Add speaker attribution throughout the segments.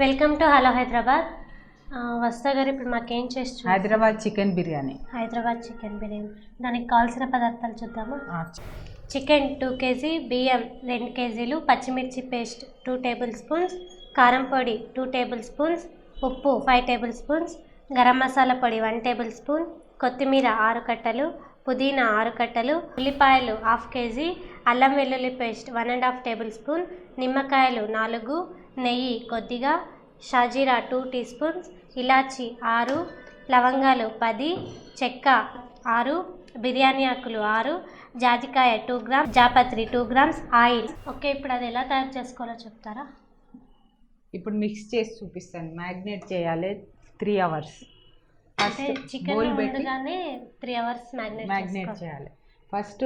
Speaker 1: Welcome to hello Hyderabad. వస్తా గారు, ఇప్పుడు మాకేం చేసి
Speaker 2: హైదరాబాద్ చికెన్ బిర్యానీ.
Speaker 1: దానికి కావాల్సిన పదార్థాలు చూద్దాము. చికెన్ 2 kg, బియ్యం 2 kg, పచ్చిమిర్చి పేస్ట్ 2 టేబుల్ స్పూన్స్, కారం పొడి 2 టేబుల్ స్పూన్స్, ఉప్పు 5 టేబుల్ స్పూన్స్, గరం మసాలా పొడి 1 టేబుల్ స్పూన్, కొత్తిమీర 6 కట్టలు, పుదీనా 6 కట్టలు, ఉల్లిపాయలు 1/2 kg, అల్లం వెల్లుల్లి పేస్ట్ 1.5 టేబుల్ స్పూన్, నిమ్మకాయలు 4, నెయ్యి కొద్దిగా, షాజీరా 2 టీ స్పూన్స్, ఇలాచి 6, లవంగాలు 10, చెక్క 6, బిర్యానీ ఆకులు 6, జాజికాయ 2 గ్రామ్స్, జాపత్రి 2 గ్రామ్స్, ఆయిల్. ఓకే, ఇప్పుడు అది ఎలా తయారు చేసుకోవాలో చెప్తారా?
Speaker 2: ఇప్పుడు మిక్స్ చేసి చూపిస్తాను. మ్యాగ్నేట్ చేయాలి 3 hours.
Speaker 1: అంటే చికెన్ ముందుగానే 3 hours మ్యాగ్నేట్
Speaker 2: చేయాలి. ఫస్ట్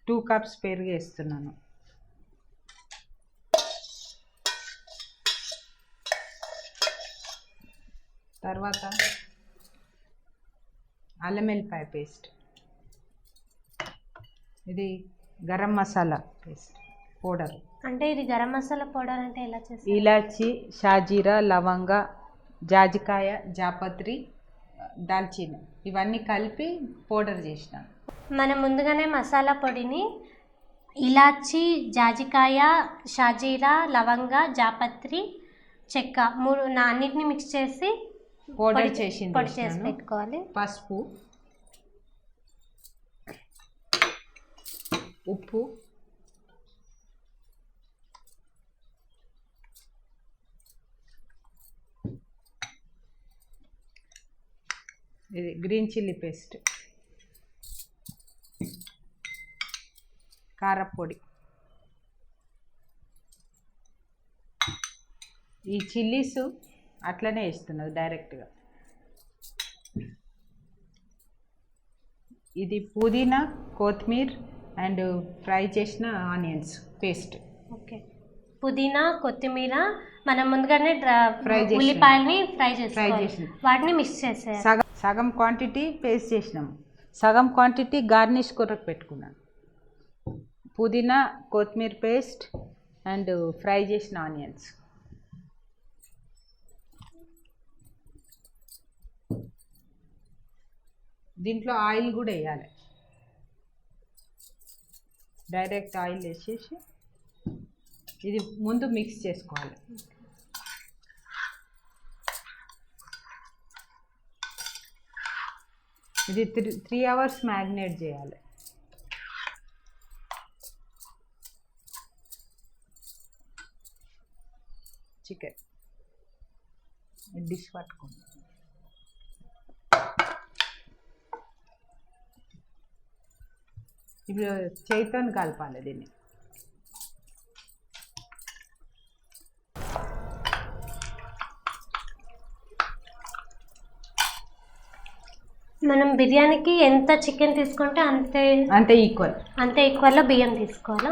Speaker 2: 2 cups పెరుగు వేస్తున్నాను. తర్వాత అల్లం వెల్లిపాయ పేస్ట్, ఇది గరం మసాలా పేస్ట్ పౌడర్.
Speaker 1: అంటే ఇది గరం మసాలా పౌడర్ అంటే ఎలా చేస్తారు?
Speaker 2: ఇలాచి, షాజీరా, లవంగ, జాజికాయ, జాపత్రి, దాల్చిన ఇవన్నీ కలిపి పౌడర్ చేసినాను.
Speaker 1: మనం ముందుగానే మసాలా పొడిని ఇలాచి, జాజికాయ, షాజీరా, లవంగ, జాపత్రి, చెక్క 3 అన్నిటిని మిక్స్ చేసి
Speaker 2: పొడి చేసి
Speaker 1: పెట్టుకోవాలి.
Speaker 2: పసుపు, ఉప్పు, ఇది గ్రీన్ చిల్లీ పేస్ట్, కారపొడి. ఈ చిల్లీస్ అట్లనే వేస్తున్నది డైరెక్ట్గా. ఇది పుదీనా, కొత్తిమీర అండ్ ఫ్రై చేసిన ఆనియన్స్ పేస్ట్.
Speaker 1: ఓకే, పుదీనా, కొత్తిమీర మనం ముందుగానే ఉల్లిపాయల్ని ఫ్రై చేసి వాటిని మిక్స్ చేసేయాలి.
Speaker 2: సగం క్వాంటిటీ పేస్ట్ చేసినాము, సగం క్వాంటిటీ గార్నిష్ కొరకు పెట్టుకున్నాను. పుదీనా, కొత్తిమీర పేస్ట్ అండ్ ఫ్రై చేసిన ఆనియన్స్. దీంట్లో ఆయిల్ కూడా వేయాలి. డైరెక్ట్ ఆయిల్ వేసేసి ఇది ముందు మిక్స్ చేసుకోవాలి. ఇది 3 hours మ్యాగ్నేట్ చేయాలి. చికెన్ డిష్ పట్టుకోండి. ఇప్పుడు చేతితో కలపాలి దీన్ని.
Speaker 1: మనం బిర్యానీకి ఎంత చికెన్ తీసుకుంటే అంతే ఈక్వల్గా బియ్యం తీసుకోవాలా?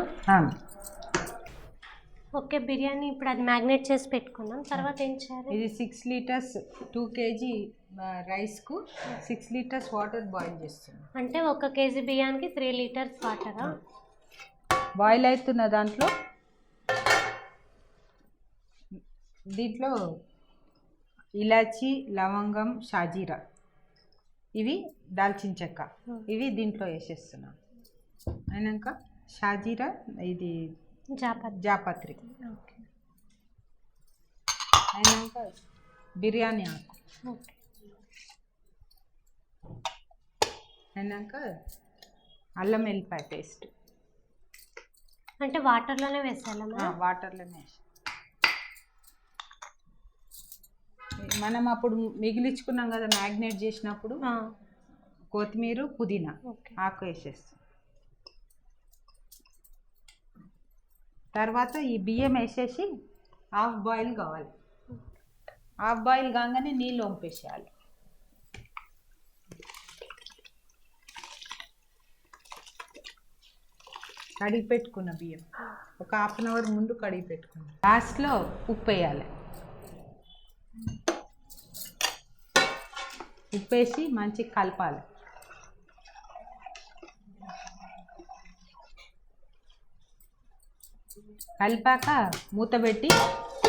Speaker 1: ఓకే, బిర్యానీ ఇప్పుడు అది మ్యాగ్నేట్ చేసి పెట్టుకున్నాం. తర్వాత ఏం చేయాలి?
Speaker 2: ఇది 6 liters 2 kg రైస్కు 6 liters water boil చేస్తున్నాం.
Speaker 1: అంటే 1 kg బియ్యానికి 3 liters వాటరా?
Speaker 2: బాయిల్ అవుతున్న దీంట్లో ఇలాచి, లవంగం, షాజీరా, ఇవి దాల్చిన చెక్క, ఇవి దీంట్లో వేసేస్తున్నాం. అయినాక షాజీరా, ఇది జాపత్రి, అయినాక బిర్యానీ ఆకు, అయినాక అల్లం వెల్లిపాయ పేస్ట్.
Speaker 1: అంటే వాటర్లోనే వేసాలమ్మా?
Speaker 2: వాటర్లోనే వేసి మనం అప్పుడు మిగిలించుకున్నాం కదా మ్యాగ్నేట్ చేసినప్పుడు, కొత్తిమీర, పుదీనా ఆకు వేసేస్తాం. తర్వాత ఈ బియ్యం వేసేసి హాఫ్ బాయిల్ కావాలి. హాఫ్ బాయిల్ కాగానే నీళ్ళు వంపేసేయాలి. కడిగి పెట్టుకున్న బియ్యం ఒక 1/2 hour ముందు కడిగి పెట్టుకున్నాం. లాస్ట్లో ఉప్పు వేయాలి. ఉప్పు వేసి మంచిగా కలపాలి. కలిపాక మూత పెట్టి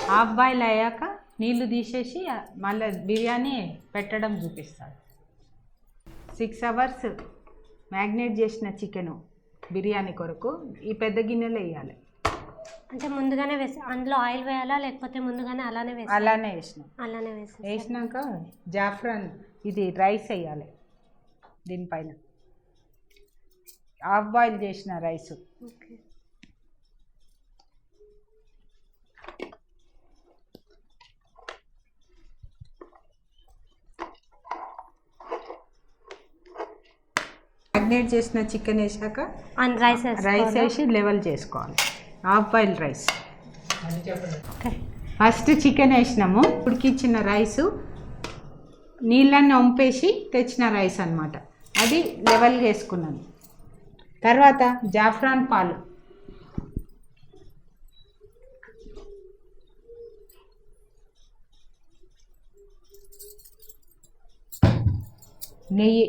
Speaker 2: హాఫ్ బాయిల్ అయ్యాక నీళ్లు తీసేసి మళ్ళీ బిర్యానీ పెట్టడం చూపిస్తాను. 6 hours మ్యాగ్నేట్ చేసిన చికెను బిర్యానీ కొరకు ఈ పెద్ద గిన్నెలో వేయాలి.
Speaker 1: అంటే ముందుగానే అందులో ఆయిల్ వేయాలా లేకపోతే ముందుగానే అలానే
Speaker 2: అలానే వేసినాం.
Speaker 1: అలానే
Speaker 2: వేసినాక జాఫ్రాన్ ఇది రైస్ వేయాలి దీనిపైన, హాఫ్ బాయిల్ చేసిన రైసు.
Speaker 1: ఓకే.
Speaker 2: మ్యాగ్నేట్ చేసిన చికెన్ వేసాక
Speaker 1: రైస్
Speaker 2: వేసి లెవెల్ చేసుకోవాలి. Half boil rice. First chicken వేసినాము, ఉడికించిన రైసు నీళ్ళన్నీ వంపేసి తెచ్చిన రైస్ అన్నమాట, అది లెవెల్ వేసుకున్నాను. తర్వాత జాఫ్రాన్ పాలు, నెయ్యి,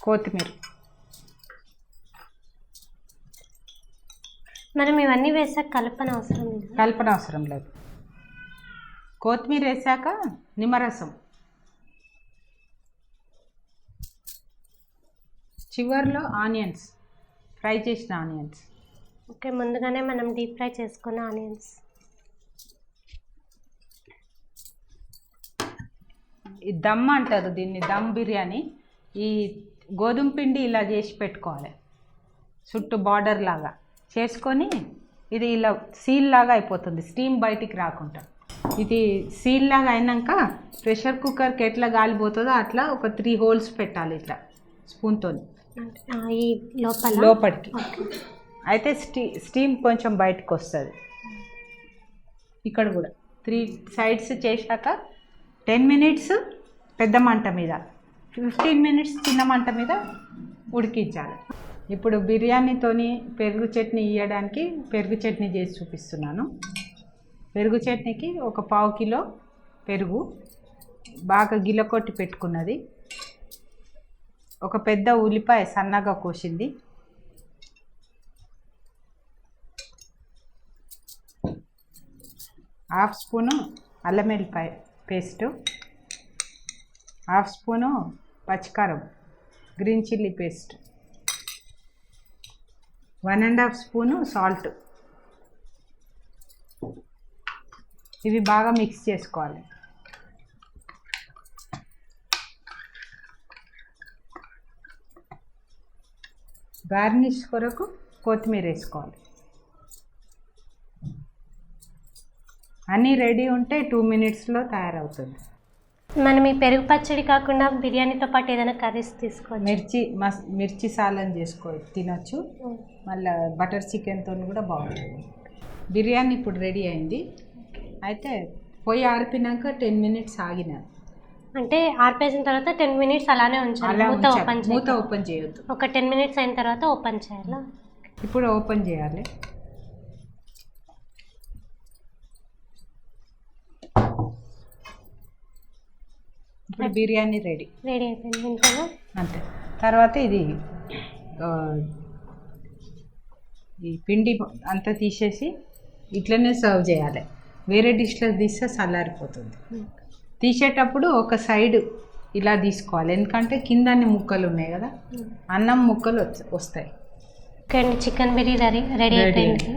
Speaker 2: కొత్తిమీర.
Speaker 1: మనం ఇవన్నీ వేసాక కలపన అవసరం
Speaker 2: లేదు. కొత్తిమీర వేసాక నిమ్మరసం, చివర్లో ఆనియన్స్, ఫ్రై చేసిన ఆనియన్స్.
Speaker 1: ఓకే, ముందుగానే మనం డీప్ ఫ్రై చేసుకున్న ఆనియన్స్.
Speaker 2: ఈ దమ్ అంటారు దీన్ని, దమ్ బిర్యానీ. ఈ గోధుమ పిండి ఇలా చేసి పెట్టుకోవాలి, చుట్టూ బార్డర్ లాగా చేసుకొని ఇది ఇలా సీల్ లాగా అయిపోతుంది, స్టీమ్ బయటికి రాకుండా. ఇది సీల్ లాగా అయినాక ప్రెషర్ కుక్కర్కి ఎట్లా గాలిపోతుందో అట్లా ఒక 3 holes పెట్టాలి ఇట్లా స్పూన్తో
Speaker 1: ఈ
Speaker 2: లోపలికి. అయితే స్టీమ్ కొంచెం బయటకు వస్తుంది. ఇక్కడ కూడా 3 sides చేశాక 10 minutes పెద్ద మంట మీద, 15 minutes చిన్న మంట మీద ఉడికించాలి. ఇప్పుడు బిర్యానీతోని పెరుగు చట్నీ ఇవ్వడానికి పెరుగు చట్నీ చేసి చూపిస్తున్నాను. పెరుగు చట్నీకి ఒక 1/4 kilo పెరుగు బాగా గిలకొట్టి పెట్టుకున్నది, ఒక పెద్ద ఉల్లిపాయ సన్నగా కోసింది, హాఫ్ స్పూను అల్లం వెల్లిపాయ పేస్టు, హాఫ్ స్పూను పచ్చికారం, green chilli paste, 1.5 spoon salt. ఇవి బాగా మిక్స్ చేసుకోవాలి. గార్నిష్ కొరకు కొత్తిమీర వేసుకోవాలి. అన్నీ రెడీ ఉంటే 2 minutesలో తయారవుతుంది.
Speaker 1: మనం ఈ పెరుగు పచ్చడి కాకుండా బిర్యానీతో పాటు ఏదైనా కర్రీస్ తీసుకోవచ్చు.
Speaker 2: మిర్చి సాలన్ తినొచ్చు. మళ్ళీ బటర్ చికెన్తో కూడా బాగుంటుంది. బిర్యానీ ఇప్పుడు రెడీ అయింది. అయితే పొయ్యి ఆరిపోయినాక 10 minutes ఆగిన,
Speaker 1: అంటే ఆరిపేసిన తర్వాత 10 minutes అలానే ఉంచాలి, మూత
Speaker 2: ఓపెన్ చేయొద్దు.
Speaker 1: ఒక 10 minutes అయిన తర్వాత ఓపెన్ చేయాలా?
Speaker 2: ఇప్పుడు ఓపెన్ చేయాలి. ఇప్పుడు బిర్యానీ రెడీ
Speaker 1: అయిపోయింది ఇంట్లో.
Speaker 2: అంతే. తర్వాత ఇది ఈ పిండి అంతా తీసేసి ఇట్లనే సర్వ్ చేయాలి. వేరే డిష్లో తీస్తే చల్లారిపోతుంది. తీసేటప్పుడు ఒక సైడ్ ఇలా తీసుకోవాలి, ఎందుకంటే కింద అన్ని ముక్కలు ఉన్నాయి కదా, అన్నం ముక్కలు వస్తాయి.
Speaker 1: చికెన్ బిర్యానీ రెడీ అయిపోయింది.